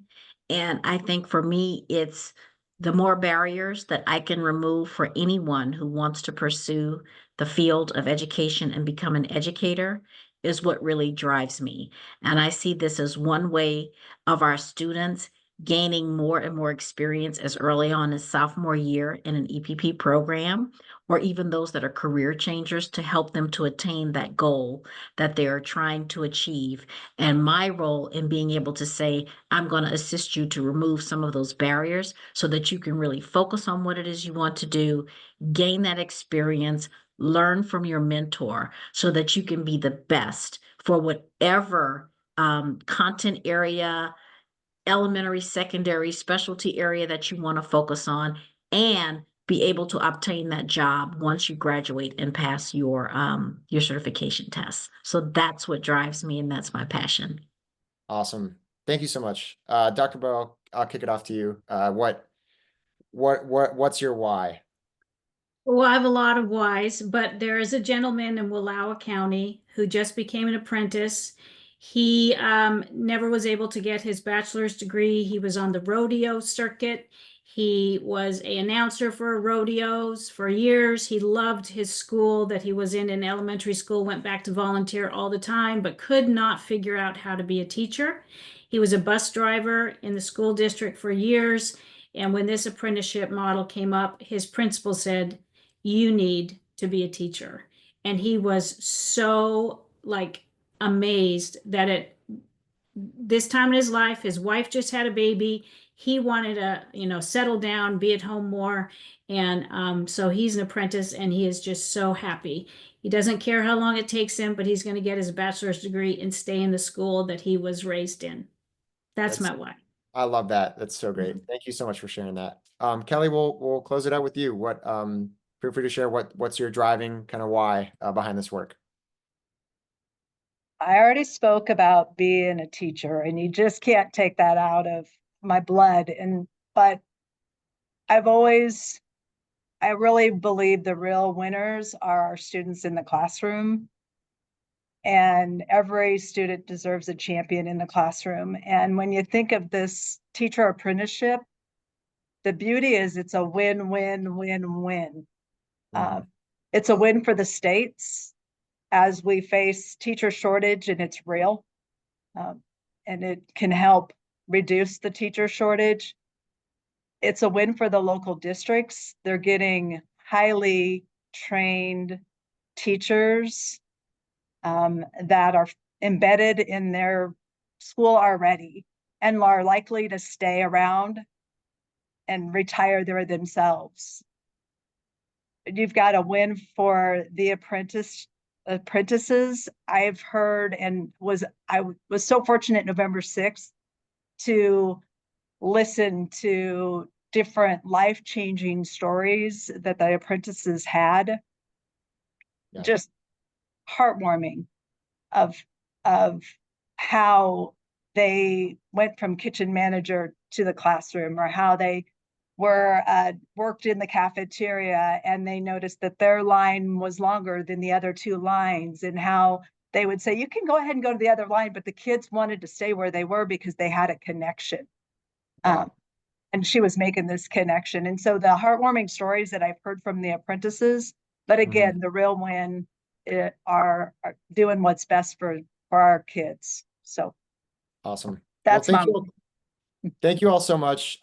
And I think for me, it's the more barriers that I can remove for anyone who wants to pursue the field of education and become an educator is what really drives me. And I see this as one way of our students gaining more and more experience as early on as sophomore year in an EPP program, or even those that are career changers, to help them to attain that goal that they are trying to achieve. And my role in being able to say, I'm going to assist you to remove some of those barriers so that you can really focus on what it is you want to do, gain that experience, learn from your mentor so that you can be the best for whatever content area, elementary, secondary, specialty area that you want to focus on, and be able to obtain that job once you graduate and pass your certification tests. So that's what drives me, and that's my passion. Awesome. Thank you so much. Dr. Bowe, I'll kick it off to you. What's your why? Well, I have a lot of whys, but there is a gentleman in Wallowa County who just became an apprentice. He never was able to get his bachelor's degree. He was on the rodeo circuit. He was an announcer for rodeos for years. He loved his school that he was in elementary school, went back to volunteer all the time, but could not figure out how to be a teacher. He was a bus driver in the school district for years. And when this apprenticeship model came up, his principal said, you need to be a teacher. And he was so amazed that at this time in his life, his wife just had a baby. He wanted to, settle down, be at home more. And so he's an apprentice, and he is just so happy. He doesn't care how long it takes him, but he's going to get his bachelor's degree and stay in the school that he was raised in. That's my why. I love that. That's so great. Thank you so much for sharing that. Kelly, we'll close it out with you. Feel free to share what's your driving kind of why behind this work. I already spoke about being a teacher, and you just can't take that out of my blood. But I really believe the real winners are our students in the classroom. And every student deserves a champion in the classroom. And when you think of this teacher apprenticeship, the beauty is it's a win-win-win-win. It's a win for the states as we face teacher shortage, and it's real. And it can help reduce the teacher shortage. It's a win for the local districts. They're getting highly trained teachers that are embedded in their school already and are likely to stay around and retire there themselves. You've got a win for the apprentices. I've heard I was so fortunate November 6th to listen to different life-changing stories that the apprentices had. Yeah. Just heartwarming of how they went from kitchen manager to the classroom, or how they were worked in the cafeteria and they noticed that their line was longer than the other two lines, and how they would say, you can go ahead and go to the other line, but the kids wanted to stay where they were because they had a connection. And she was making this connection. And so the heartwarming stories that I've heard from the apprentices, but again, the real win are doing what's best for our kids. So Awesome. that's Well, my thank you all so much.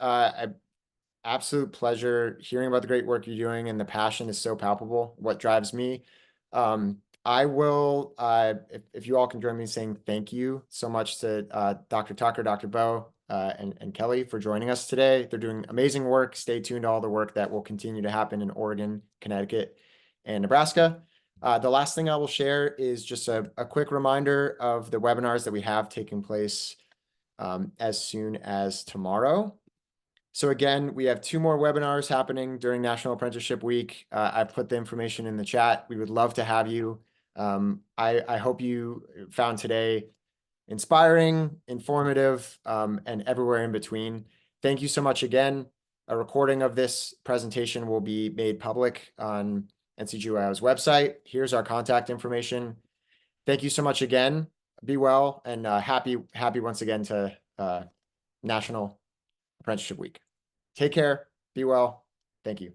Absolute pleasure hearing about the great work you're doing, and the passion is so palpable. What drives me. I will, if you all can join me in saying thank you so much to Dr. Tucker, Dr. Bowe, and Kelly for joining us today. They're doing amazing work. Stay tuned to all the work that will continue to happen in Oregon, Connecticut, and Nebraska. The last thing I will share is just a quick reminder of the webinars that we have taking place as soon as tomorrow. So again, we have 2 more webinars happening during National Apprenticeship Week. I've put the information in the chat. We would love to have you. I hope you found today inspiring, informative, and everywhere in between. Thank you so much again. A recording of this presentation will be made public on NCGYO's website. Here's our contact information. Thank you so much again. Be well, and happy once again to National Apprenticeship Week. Take care. Be well. Thank you.